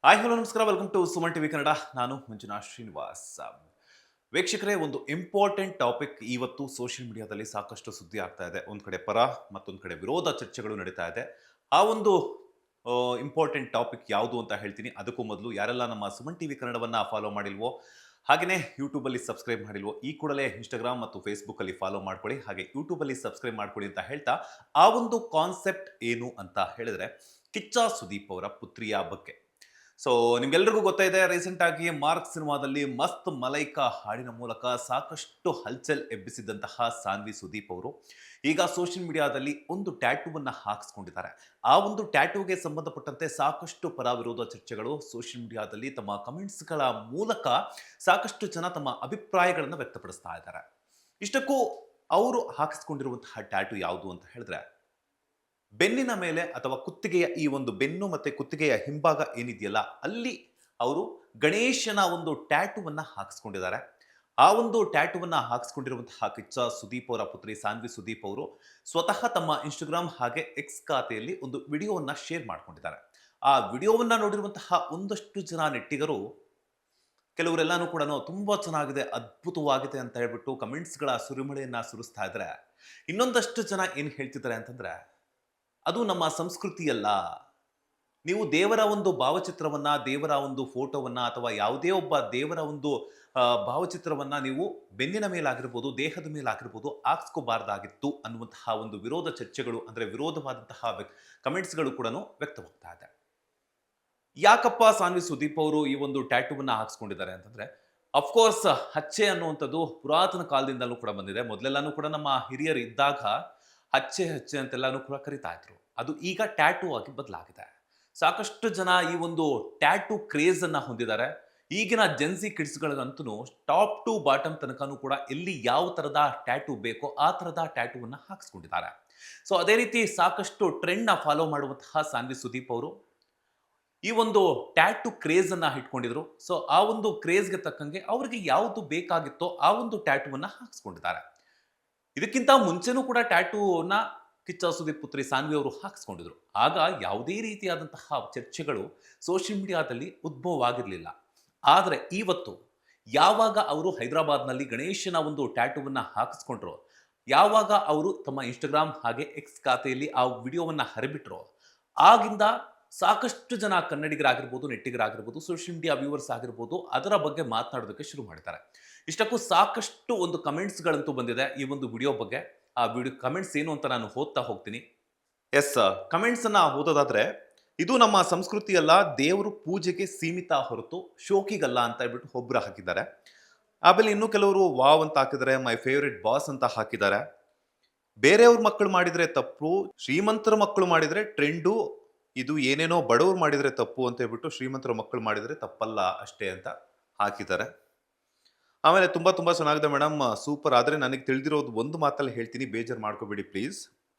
Hi hello ನಮಸ್ಕಾರ, welcome to Suman TV Kannada. ನಾನು ಮಂಜುನಾಥ್ ಶ್ರೀನಿವಾಸ್. ವೀಕ್ಷಕರೇ, ಒಂದು ಇಂಪಾರ್ಟೆಂಟ್ ಟಾಪಿಕ್ ಇವತ್ತು ಸೋಷಿಯಲ್ ಮೀಡಿಯಾದಲ್ಲಿ ಸಾಕಷ್ಟು ಸುದ್ದಿ ಆಗ್ತಾ ಇದೆ. ಒಂದು ಕಡೆ ಪರ, ಮತ್ತೊಂದು ಕಡೆ ವಿರೋಧ ಚರ್ಚೆಗಳು ನಡೀತಾ ಇದೆ. ಆ ಒಂದು ಇಂಪಾರ್ಟೆಂಟ್ ಟಾಪಿಕ್ ಯಾವುದು ಅಂತ ಹೇಳ್ತೀನಿ. ಅದಕ್ಕೂ ಮೊದಲು ಯಾರೆಲ್ಲ ನಮ್ಮ ಸುಮನ್ ಟಿವಿ ಕನ್ನಡವನ್ನು ಫಾಲೋ ಮಾಡಿಲ್ವೋ, ಹಾಗೆಯೇ ಯೂಟ್ಯೂಬಲ್ಲಿ ಸಬ್ಸ್ಕ್ರೈಬ್ ಮಾಡಿಲ್ವೋ, ಈ ಕೂಡಲೇ ಇನ್ಸ್ಟಾಗ್ರಾಮ್ ಮತ್ತು ಫೇಸ್ಬುಕ್ಕಲ್ಲಿ ಫಾಲೋ ಮಾಡ್ಕೊಳ್ಳಿ. ಹಾಗೆ ಯೂಟ್ಯೂಬಲ್ಲಿ ಸಬ್ಸ್ಕ್ರೈಬ್ ಮಾಡ್ಕೊಳ್ಳಿ ಅಂತ ಹೇಳ್ತಾ, ಆ ಒಂದು ಕಾನ್ಸೆಪ್ಟ್ ಏನು ಅಂತ ಹೇಳಿದ್ರೆ ಕಿಚ್ಚ ಸುದೀಪ್ ಅವರ ಪುತ್ರಿಯ ಬಗ್ಗೆ. ಸೊ ನಿಮ್ಗೆಲ್ರಿಗೂ ಗೊತ್ತಿದೆ, ರೀಸೆಂಟ್ ಆಗಿ ಮಾರ್ಕ್ ಸಿನಿಮಾದಲ್ಲಿ ಮಸ್ತ್ ಮಲೈಕಾ ಹಾಡಿನ ಮೂಲಕ ಸಾಕಷ್ಟು ಹಲ್ಚಲ್ ಎಬ್ಬಿಸಿದಂತಹ ಸಾನ್ವಿ ಸುದೀಪ್ ಅವರು ಈಗ ಸೋಷಿಯಲ್ ಮೀಡಿಯಾದಲ್ಲಿ ಒಂದು ಟ್ಯಾಟೂವನ್ನ ಹಾಕಿಸ್ಕೊಂಡಿದ್ದಾರೆ. ಆ ಒಂದು ಟ್ಯಾಟೂಗೆ ಸಂಬಂಧಪಟ್ಟಂತೆ ಸಾಕಷ್ಟು ಪರ ವಿರೋಧ ಚರ್ಚೆಗಳು ಸೋಷಿಯಲ್ ಮೀಡಿಯಾದಲ್ಲಿ ತಮ್ಮ ಕಮೆಂಟ್ಸ್ಗಳ ಮೂಲಕ ಸಾಕಷ್ಟು ಜನ ತಮ್ಮ ಅಭಿಪ್ರಾಯಗಳನ್ನು ವ್ಯಕ್ತಪಡಿಸ್ತಾ ಇದ್ದಾರೆ. ಇಷ್ಟಕ್ಕೂ ಅವರು ಹಾಕಿಸ್ಕೊಂಡಿರುವಂತಹ ಟ್ಯಾಟೂ ಯಾವುದು ಅಂತ ಹೇಳಿದ್ರೆ, ಬೆನ್ನಿನ ಮೇಲೆ ಅಥವಾ ಕುತ್ತಿಗೆಯ ಈ ಒಂದು ಬೆನ್ನು ಮತ್ತೆ ಕುತ್ತಿಗೆಯ ಹಿಂಭಾಗ ಏನಿದೆಯಲ್ಲ, ಅಲ್ಲಿ ಅವರು ಗಣೇಶನ ಒಂದು ಟ್ಯಾಟೂವನ್ನ ಹಾಕಿಸ್ಕೊಂಡಿದ್ದಾರೆ. ಆ ಒಂದು ಟ್ಯಾಟೂವನ್ನ ಹಾಕಿಸ್ಕೊಂಡಿರುವಂತಹ ಕಿಚ್ಚ ಸುದೀಪ್ ಅವರ ಪುತ್ರಿ ಸಾನ್ವಿ ಸುದೀಪ್ ಅವರು ಸ್ವತಃ ತಮ್ಮ ಇನ್ಸ್ಟಾಗ್ರಾಮ್ ಹಾಗೆ ಎಕ್ಸ್ ಖಾತೆಯಲ್ಲಿ ಒಂದು ವಿಡಿಯೋವನ್ನ ಶೇರ್ ಮಾಡ್ಕೊಂಡಿದ್ದಾರೆ. ಆ ವಿಡಿಯೋವನ್ನ ನೋಡಿರುವಂತಹ ಒಂದಷ್ಟು ಜನ ನೆಟ್ಟಿಗರು, ಕೆಲವರೆಲ್ಲಾನು ಕೂಡ ತುಂಬಾ ಚೆನ್ನಾಗಿದೆ, ಅದ್ಭುತವಾಗಿದೆ ಅಂತ ಹೇಳ್ಬಿಟ್ಟು ಕಮೆಂಟ್ಸ್ಗಳ ಸುರಿಮಳೆಯನ್ನ ಸುರಿಸ್ತಾ ಇದ್ದಾರೆ. ಇನ್ನೊಂದಷ್ಟು ಜನ ಏನ್ ಹೇಳ್ತಿದ್ದಾರೆ ಅಂತಂದ್ರೆ, ಅದು ನಮ್ಮ ಸಂಸ್ಕೃತಿಯಲ್ಲ. ನೀವು ದೇವರ ಒಂದು ಭಾವಚಿತ್ರವನ್ನ, ದೇವರ ಒಂದು ಫೋಟೋವನ್ನ ಅಥವಾ ಯಾವುದೇ ಒಬ್ಬ ದೇವರ ಒಂದು ಭಾವಚಿತ್ರವನ್ನ ನೀವು ಬೆನ್ನಿನ ಮೇಲಾಗಿರ್ಬೋದು, ದೇಹದ ಮೇಲಾಗಿರ್ಬೋದು ಹಾಕ್ಸ್ಕೋಬಾರ್ದಾಗಿತ್ತು ಅನ್ನುವಂತಹ ಒಂದು ವಿರೋಧ ಚರ್ಚೆಗಳು, ಅಂದ್ರೆ ವಿರೋಧವಾದಂತಹ ಕಮೆಂಟ್ಸ್ಗಳು ಕೂಡ ವ್ಯಕ್ತವಾಗ್ತಾ ಇದೆ. ಯಾಕಪ್ಪ ಸಾನ್ವಿ ಸುದೀಪ್ ಅವರು ಈ ಒಂದು ಟ್ಯಾಟೂವನ್ನ ಹಾಕ್ಸ್ಕೊಂಡಿದ್ದಾರೆ ಅಂತಂದ್ರೆ, ಅಫ್ಕೋರ್ಸ್ ಹಚ್ಚೆ ಅನ್ನುವಂಥದ್ದು ಪುರಾತನ ಕಾಲದಿಂದಲೂ ಕೂಡ ಬಂದಿದೆ. ಮೊದಲೆಲ್ಲಾನು ಕೂಡ ನಮ್ಮ ಹಿರಿಯರು ಇದ್ದಾಗ ಹಚ್ಚೆ ಹಚ್ಚೆ ಅಂತೆಲ್ಲಾನು ಕೂಡ ಕರಿತಾ ಇದ್ರು. ಅದು ಈಗ ಟ್ಯಾಟೂ ಆಗಿ ಬದಲಾಗಿದೆ. ಸಾಕಷ್ಟು ಜನ ಈ ಒಂದು ಟ್ಯಾಟೂ ಕ್ರೇಜ್ ಅನ್ನ ಹೊಂದಿದ್ದಾರೆ. ಈಗಿನ ಜೆನ್ಸಿ ಕಿಡ್ಸ್ಗಳಿಗಂತೂ ಟಾಪ್ ಟು ಬಾಟಮ್ ತನಕನೂ ಕೂಡ ಎಲ್ಲಿ ಯಾವ ತರದ ಟ್ಯಾಟೂ ಬೇಕೋ ಆ ತರದ ಟ್ಯಾಟೂವನ್ನ ಹಾಕಿಸ್ಕೊಂಡಿದ್ದಾರೆ. ಸೊ ಅದೇ ರೀತಿ ಸಾಕಷ್ಟು ಟ್ರೆಂಡ್ ನ ಫಾಲೋ ಮಾಡುವಂತಹ ಸಾನ್ವಿ ಸುದೀಪ್ ಅವರು ಈ ಒಂದು ಟ್ಯಾಟೂ ಕ್ರೇಜ್ ಅನ್ನ ಇಟ್ಕೊಂಡಿದ್ರು. ಸೊ ಆ ಒಂದು ಕ್ರೇಜ್ಗೆ ತಕ್ಕಂಗೆ ಅವರಿಗೆ ಯಾವುದು ಬೇಕಾಗಿತ್ತೋ ಆ ಒಂದು ಟ್ಯಾಟೂವನ್ನ ಹಾಕಿಸ್ಕೊಂಡಿದ್ದಾರೆ. ಇದಕ್ಕಿಂತ ಮುಂಚೆನೂ ಕೂಡ ಟ್ಯಾಟೂನ ಕಿಚ್ಚ ಸುದೀಪ್ ಪುತ್ರಿ ಸಾನ್ವಿ ಅವರು ಹಾಕಿಸ್ಕೊಂಡಿದ್ರು. ಆಗ ಯಾವುದೇ ರೀತಿಯಾದಂತಹ ಚರ್ಚೆಗಳು ಸೋಷಿಯಲ್ ಮೀಡಿಯಾದಲ್ಲಿ ಉದ್ಭವವಾಗಿರಲಿಲ್ಲ. ಆದರೆ ಇವತ್ತು ಯಾವಾಗ ಅವರು ಹೈದರಾಬಾದ್ನಲ್ಲಿ ಗಣೇಶನ ಒಂದು ಟ್ಯಾಟೂವನ್ನ ಹಾಕಿಸ್ಕೊಂಡ್ರು, ಯಾವಾಗ ಅವರು ತಮ್ಮ ಇನ್ಸ್ಟಾಗ್ರಾಮ್ ಹಾಗೆ ಎಕ್ಸ್ ಖಾತೆಯಲ್ಲಿ ಆ ವಿಡಿಯೋವನ್ನ ಹರಿಬಿಟ್ರು, ಆಗಿಂದ ಸಾಕಷ್ಟು ಜನ ಕನ್ನಡಿಗರಾಗಿರ್ಬೋದು, ನೆಟ್ಟಿಗರಾಗಿರ್ಬೋದು, ಸೋಷಿಯಲ್ ಮೀಡಿಯಾ ವ್ಯೂವರ್ಸ್ ಆಗಿರ್ಬೋದು, ಅದರ ಬಗ್ಗೆ ಮಾತನಾಡೋದಕ್ಕೆ ಶುರು ಮಾಡಿದ್ದಾರೆ. ಇಷ್ಟಕ್ಕೂ ಸಾಕಷ್ಟು ಒಂದು ಕಮೆಂಟ್ಸ್ಗಳಂತೂ ಬಂದಿದೆ ಈ ಒಂದು ವಿಡಿಯೋ ಬಗ್ಗೆ. ಆ ವಿಡಿಯೋ ಕಮೆಂಟ್ಸ್ ಏನು ಅಂತ ನಾನು ಓದ್ತಾ ಹೋಗ್ತೀನಿ. ಎಸ್, ಕಮೆಂಟ್ಸ್ ಅನ್ನ ಓದೋದಾದ್ರೆ, ಇದು ನಮ್ಮ ಸಂಸ್ಕೃತಿಯಲ್ಲ, ದೇವರು ಪೂಜೆಗೆ ಸೀಮಿತ ಹೊರತು ಶೋಕಿಗಲ್ಲ ಅಂತ ಹೇಳ್ಬಿಟ್ಟು ಒಬ್ರು ಹಾಕಿದ್ದಾರೆ. ಆಮೇಲೆ ಇನ್ನು ಕೆಲವರು ವಾವ್ ಅಂತ ಹಾಕಿದ್ದಾರೆ, ಮೈ ಫೇವರಿಟ್ ಬಾಸ್ ಅಂತ ಹಾಕಿದ್ದಾರೆ. ಬೇರೆಯವ್ರ ಮಕ್ಕಳು ಮಾಡಿದ್ರೆ ತಪ್ಪು, ಶ್ರೀಮಂತರ ಮಕ್ಕಳು ಮಾಡಿದ್ರೆ ಟ್ರೆಂಡು, ಇದು ಏನೇನೋ ಬಡವರು ಮಾಡಿದ್ರೆ ತಪ್ಪು ಅಂತ ಹೇಳ್ಬಿಟ್ಟು ಶ್ರೀಮಂತರ ಮಕ್ಕಳು ಮಾಡಿದ್ರೆ ತಪ್ಪಲ್ಲ ಅಷ್ಟೇ ಅಂತ ಹಾಕಿದ್ದಾರೆ. ಆಮೇಲೆ ತುಂಬಾ ತುಂಬಾ ಚೆನ್ನಾಗಿದೆ ಮೇಡಮ್, ಸೂಪರ್. ಆದ್ರೆ ನನಗೆ ತಿಳಿದಿರೋದು ಒಂದು ಮಾತಲ್ಲಿ ಹೇಳ್ತೀನಿ, ಬೇಜಾರು ಮಾಡ್ಕೋಬೇಡಿ ಪ್ಲೀಸ್.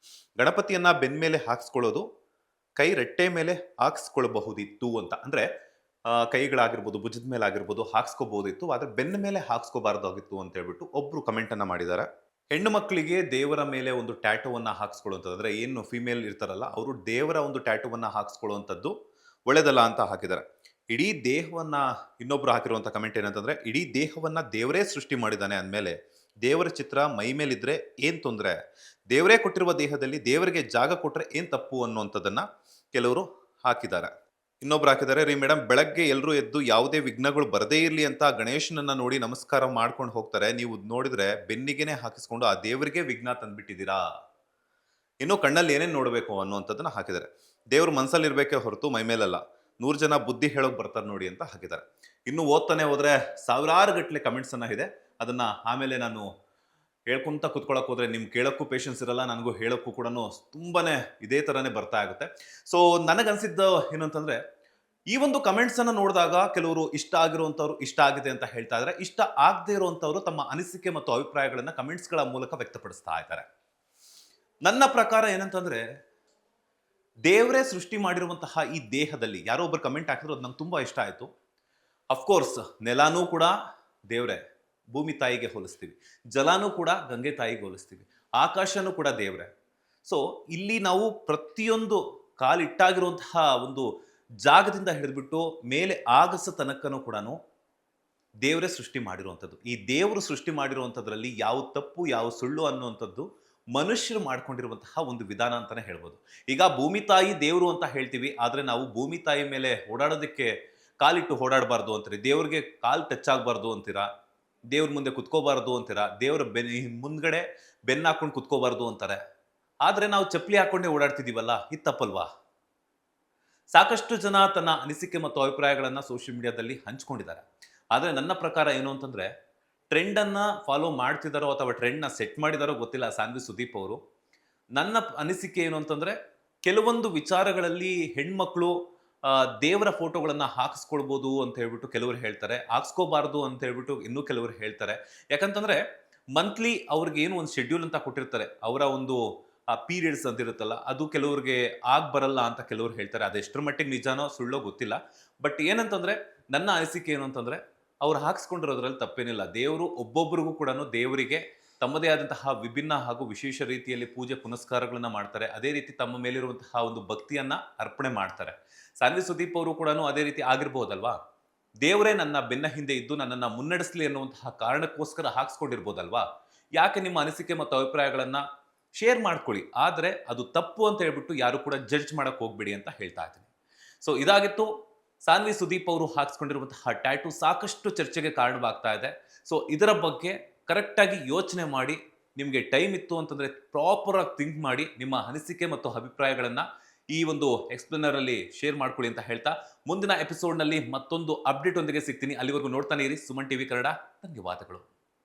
ಗಣಪತಿಯನ್ನ ಬೆನ್ ಮೇಲೆ ಹಾಕ್ಸ್ಕೊಳ್ಳೋದು ಕೈ ರೆಟ್ಟೆ ಮೇಲೆ ಹಾಕ್ಸ್ಕೊಳ್ಬಹುದಿತ್ತು ಅಂತ. ಅಂದ್ರೆ ಕೈಗಳಾಗಿರ್ಬೋದು, ಭುಜದ ಮೇಲೆ ಆಗಿರ್ಬೋದು ಹಾಕ್ಸ್ಕೋಬಹುದಿತ್ತು, ಆದ್ರೆ ಬೆನ್ನ ಮೇಲೆ ಹಾಕ್ಸ್ಕೋಬಾರ್ದಾಗಿತ್ತು ಅಂತ ಹೇಳ್ಬಿಟ್ಟು ಒಬ್ರು ಕಮೆಂಟ್ ಅನ್ನ ಮಾಡಿದ್ದಾರೆ. ಹೆಣ್ಣು ಮಕ್ಕಳಿಗೆ ದೇವರ ಮೇಲೆ ಒಂದು ಟ್ಯಾಟೂವನ್ನ ಹಾಕ್ಸ್ಕೊಳ್ಳುವಂಥದ್ದು, ಅಂದ್ರೆ ಏನು ಫಿಮೇಲ್ ಇರ್ತಾರಲ್ಲ ಅವರು ದೇವರ ಒಂದು ಟ್ಯಾಟೂವನ್ನ ಹಾಕ್ಸ್ಕೊಳ್ಳುವಂಥದ್ದು ಒಳ್ಳೇದಲ್ಲ ಅಂತ ಹಾಕಿದ್ದಾರೆ. ಇಡೀ ದೇಹವನ್ನ, ಇನ್ನೊಬ್ರು ಹಾಕಿರುವಂತ ಕಮೆಂಟ್ ಏನಂತಂದ್ರೆ, ಇಡೀ ದೇಹವನ್ನ ದೇವರೇ ಸೃಷ್ಟಿ ಮಾಡಿದ್ದಾನೆ ಅಂದಮೇಲೆ ದೇವರ ಚಿತ್ರ ಮೈ ಮೇಲಿದ್ರೆ ಏನ್ ತೊಂದರೆ, ದೇವರೇ ಕೊಟ್ಟಿರುವ ದೇಹದಲ್ಲಿ ದೇವರಿಗೆ ಜಾಗ ಕೊಟ್ರೆ ಏನ್ ತಪ್ಪು ಅನ್ನುವಂಥದ್ದನ್ನ ಕೆಲವರು ಹಾಕಿದ್ದಾರೆ. ಇನ್ನೊಬ್ರು ಹಾಕಿದ್ದಾರೆ, ರೀ ಮೇಡಮ್, ಬೆಳಗ್ಗೆ ಎಲ್ಲರೂ ಎದ್ದು ಯಾವುದೇ ವಿಘ್ನಗಳು ಬರದೇ ಇರಲಿ ಅಂತ ಗಣೇಶನನ್ನ ನೋಡಿ ನಮಸ್ಕಾರ ಮಾಡ್ಕೊಂಡು ಹೋಗ್ತಾರೆ, ನೀವು ನೋಡಿದ್ರೆ ಬೆನ್ನಿಗೆನೆ ಹಾಕಿಸ್ಕೊಂಡು ಆ ದೇವರಿಗೆ ವಿಘ್ನ ತಂದ್ಬಿಟ್ಟಿದ್ದೀರಾ, ಇನ್ನು ಕಣ್ಣಲ್ಲಿ ಏನೇನು ನೋಡಬೇಕು ಅನ್ನುವಂಥದ್ದನ್ನ ಹಾಕಿದ್ದಾರೆ. ದೇವ್ರ ಮನಸ್ಸಲ್ಲಿ ಇರಬೇಕೇ ಹೊರತು ಮೈ ಮೇಲಲ್ಲ, 100 ಜನ ಬುದ್ಧಿ ಹೇಳೋಕೆ ಬರ್ತಾರೆ ನೋಡಿ ಅಂತ ಹಾಕಿದ್ದಾರೆ. ಇನ್ನು ಓದ್ತಾನೆ ಹೋದ್ರೆ ಸಾವಿರಾರು ಗಟ್ಟಲೆ ಕಮೆಂಟ್ಸ್ ಅನ್ನ ಇದೆ. ಅದನ್ನ ಆಮೇಲೆ ನಾನು ಹೇಳ್ಕೊಂತ ಕುತ್ಕೊಳಕ್ ಹೋದ್ರೆ ನಿಮ್ಗೆ ಕೇಳಕ್ಕೂ ಪೇಷನ್ಸ್ ಇರಲ್ಲ, ನನಗೂ ಹೇಳಕ್ಕೂ ಕೂಡ ತುಂಬಾನೇ ಇದೇ ತರನೇ ಬರ್ತಾ ಆಗುತ್ತೆ. ಸೊ ನನಗನ್ಸಿದ್ದು ಏನು ಅಂತಂದ್ರೆ, ಈ ಒಂದು ಕಮೆಂಟ್ಸ್ ಅನ್ನ ನೋಡಿದಾಗ ಕೆಲವರು ಇಷ್ಟ ಆಗಿರುವಂತವ್ರು ಇಷ್ಟ ಆಗಿದೆ ಅಂತ ಹೇಳ್ತಾ ಇದ್ದಾರೆ, ಇಷ್ಟ ಆಗದೆ ಇರುವಂತವ್ರು ತಮ್ಮ ಅನಿಸಿಕೆ ಮತ್ತು ಅಭಿಪ್ರಾಯಗಳನ್ನ ಕಮೆಂಟ್ಸ್ಗಳ ಮೂಲಕ ವ್ಯಕ್ತಪಡಿಸ್ತಾ ಇದ್ದಾರೆ. ನನ್ನ ಪ್ರಕಾರ ಏನಂತಂದ್ರೆ, ದೇವರೇ ಸೃಷ್ಟಿ ಮಾಡಿರುವಂತಹ ಈ ದೇಹದಲ್ಲಿ ಯಾರೋ ಒಬ್ಬರು ಕಮೆಂಟ್ ಹಾಕಿದ್ರು, ಅದು ನಂಗೆ ತುಂಬಾ ಇಷ್ಟ ಆಯ್ತು. ಅಫ್ಕೋರ್ಸ್ ನೆಲಾನೂ ಕೂಡ ದೇವ್ರೆ, ಭೂಮಿ ತಾಯಿಗೆ ಹೋಲಿಸ್ತೀವಿ, ಜಲಾನೂ ಕೂಡ ಗಂಗೆ ತಾಯಿಗೆ ಹೋಲಿಸ್ತೀವಿ, ಆಕಾಶನೂ ಕೂಡ ದೇವ್ರೆ. ಸೊ ಇಲ್ಲಿ ನಾವು ಪ್ರತಿಯೊಂದು ಕಾಲಿಟ್ಟಾಗಿರುವಂತಹ ಒಂದು ಜಾಗದಿಂದ ಹಿಡಿದ್ಬಿಟ್ಟು ಮೇಲೆ ಆಗಸ ತನಕನೂ ಕೂಡ ದೇವರೇ ಸೃಷ್ಟಿ ಮಾಡಿರುವಂಥದ್ದು. ಈ ದೇವರು ಸೃಷ್ಟಿ ಮಾಡಿರುವಂಥದ್ರಲ್ಲಿ ಯಾವ ತಪ್ಪು, ಯಾವ ಸುಳ್ಳು ಅನ್ನುವಂಥದ್ದು ಮನುಷ್ಯರು ಮಾಡ್ಕೊಂಡಿರುವಂತಹ ಒಂದು ವಿಧಾನ ಅಂತಾನೆ ಹೇಳ್ಬೋದು. ಈಗ ಭೂಮಿ ತಾಯಿ ದೇವರು ಅಂತ ಹೇಳ್ತೀವಿ, ಆದ್ರೆ ನಾವು ಭೂಮಿ ತಾಯಿ ಮೇಲೆ ಓಡಾಡೋದಕ್ಕೆ ಕಾಲಿಟ್ಟು ಓಡಾಡಬಾರ್ದು ಅಂತೀರಿ. ದೇವ್ರಿಗೆ ಕಾಲ್ ಟಚ್ ಆಗಬಾರ್ದು ಅಂತೀರಾ. ದೇವ್ರ ಮುಂದೆ ಕುತ್ಕೋಬಾರ್ದು ಅಂತೀರಾ. ದೇವ್ರ ಮುಂದ್ಗಡೆ ಬೆನ್ನ ಹಾಕೊಂಡು ಕುತ್ಕೋಬಾರ್ದು ಅಂತಾರೆ. ಆದ್ರೆ ನಾವು ಚಪ್ಪಲಿ ಹಾಕೊಂಡೇ ಓಡಾಡ್ತಿದೀವಲ್ಲ, ಇದು ತಪ್ಪಲ್ವಾ? ಸಾಕಷ್ಟು ಜನ ತನ್ನ ಅನಿಸಿಕೆ ಮತ್ತು ಅಭಿಪ್ರಾಯಗಳನ್ನ ಸೋಷಿಯಲ್ ಮೀಡಿಯಾದಲ್ಲಿ ಹಂಚ್ಕೊಂಡಿದ್ದಾರೆ. ಆದ್ರೆ ನನ್ನ ಪ್ರಕಾರ ಏನು ಅಂತಂದ್ರೆ, ಟ್ರೆಂಡ್ ಅನ್ನ ಫಾಲೋ ಮಾಡ್ತಿದಾರೋ ಅಥವಾ ಟ್ರೆಂಡ್ ನ ಸೆಟ್ ಮಾಡಿದಾರೋ ಗೊತ್ತಿಲ್ಲ ಸಾನ್ವಿ ಸುದೀಪ್ ಅವರು. ನನ್ನ ಅನಿಸಿಕೆ ಏನು ಅಂತಂದ್ರೆ, ಕೆಲವೊಂದು ವಿಚಾರಗಳಲ್ಲಿ ಹೆಣ್ಮಕ್ಳು ದೇವರ ಫೋಟೋಗಳನ್ನ ಹಾಕಿಸ್ಕೊಳ್ಬೋದು ಅಂತ ಹೇಳ್ಬಿಟ್ಟು ಕೆಲವರು ಹೇಳ್ತಾರೆ. ಹಾಕ್ಸ್ಕೋಬಾರ್ದು ಅಂತ ಹೇಳ್ಬಿಟ್ಟು ಇನ್ನೂ ಕೆಲವರು ಹೇಳ್ತಾರೆ. ಯಾಕಂತಂದ್ರೆ ಮಂತ್ಲಿ ಅವ್ರಿಗೆ ಏನು ಒಂದು ಶೆಡ್ಯೂಲ್ ಅಂತ ಕೊಟ್ಟಿರ್ತಾರೆ. ಅವರ ಒಂದು ಪೀರಿಯಡ್ಸ್ ಅಂತ ಇರುತ್ತಲ್ಲ, ಅದು ಕೆಲವ್ರಿಗೆ ಬರಲ್ಲ ಅಂತ ಕೆಲವರು ಹೇಳ್ತಾರೆ. ಅದೆಷ್ಟರ ಮಟ್ಟಿಗೆ ನಿಜಾನೋ ಸುಳ್ಳೋ ಗೊತ್ತಿಲ್ಲ. ಬಟ್ ಏನಂತಂದ್ರೆ, ನನ್ನ ಅನಿಸಿಕೆ ಏನು ಅಂತಂದ್ರೆ, ಅವ್ರು ಹಾಕ್ಸ್ಕೊಂಡಿರೋದ್ರಲ್ಲಿ ತಪ್ಪೇನಿಲ್ಲ. ದೇವರು ಒಬ್ಬೊಬ್ಬರಿಗೂ ಕೂಡ ದೇವರಿಗೆ ತಮ್ಮದೇ ಆದಂತಹ ವಿಭಿನ್ನ ಹಾಗೂ ವಿಶೇಷ ರೀತಿಯಲ್ಲಿ ಪೂಜೆ ಪುನಸ್ಕಾರಗಳನ್ನ ಮಾಡ್ತಾರೆ. ಅದೇ ರೀತಿ ತಮ್ಮ ಮೇಲಿರುವಂತಹ ಒಂದು ಭಕ್ತಿಯನ್ನ ಅರ್ಪಣೆ ಮಾಡ್ತಾರೆ. ಸಾನ್ವಿ ಸುದೀಪ್ ಅವರು ಕೂಡ ಅದೇ ರೀತಿ ಆಗಿರ್ಬೋದಲ್ವಾ? ದೇವರೇ ನನ್ನ ಬೆನ್ನ ಹಿಂದೆ ಇದ್ದು ನನ್ನನ್ನ ಮುನ್ನಡೆಸಲಿ ಅನ್ನುವಂತಹ ಕಾರಣಕ್ಕೋಸ್ಕರ ಹಾಕ್ಸ್ಕೊಂಡಿರ್ಬೋದಲ್ವಾ? ಯಾಕೆ ನಿಮ್ಮ ಅನಿಸಿಕೆ ಮತ್ತು ಅಭಿಪ್ರಾಯಗಳನ್ನ ಶೇರ್ ಮಾಡ್ಕೊಳ್ಳಿ. ಆದ್ರೆ ಅದು ತಪ್ಪು ಅಂತ ಹೇಳ್ಬಿಟ್ಟು ಯಾರು ಕೂಡ ಜಡ್ಜ್ ಮಾಡಕ್ ಹೋಗ್ಬೇಡಿ ಅಂತ ಹೇಳ್ತಾ ಇದ್ದೀನಿ. ಸೊ ಇದಾಗಿತ್ತು ಸಾನ್ವಿ ಸುದೀಪ್ ಅವರು ಹಾಕ್ಸ್ಕೊಂಡಿರುವಂತಹ ಟ್ಯಾಟೂ ಸಾಕಷ್ಟು ಚರ್ಚೆಗೆ ಕಾರಣವಾಗ್ತಾ ಇದೆ. ಸೊ ಇದರ ಬಗ್ಗೆ ಕರೆಕ್ಟ್ ಆಗಿ ಯೋಚನೆ ಮಾಡಿ, ನಿಮಗೆ ಟೈಮ್ ಇತ್ತು ಅಂತಂದ್ರೆ ಪ್ರಾಪರ್ ಆಗಿ ಥಿಂಕ್ ಮಾಡಿ ನಿಮ್ಮ ಅನಿಸಿಕೆ ಮತ್ತು ಅಭಿಪ್ರಾಯಗಳನ್ನ ಈ ಒಂದು ಎಕ್ಸ್ಪ್ಲೇನರ್ ಅಲ್ಲಿ ಶೇರ್ ಮಾಡ್ಕೊಳ್ಳಿ ಅಂತ ಹೇಳ್ತಾ, ಮುಂದಿನ ಎಪಿಸೋಡ್ ನಲ್ಲಿ ಮತ್ತೊಂದು ಅಪ್ಡೇಟ್ ಒಂದಿಗೆ ಸಿಗ್ತೀನಿ. ಅಲ್ಲಿವರೆಗೂ ನೋಡ್ತಾನೆ ಇರಿ ಸುಮನ್ ಟಿವಿ ಕನ್ನಡ. ಧನ್ಯವಾದಗಳು.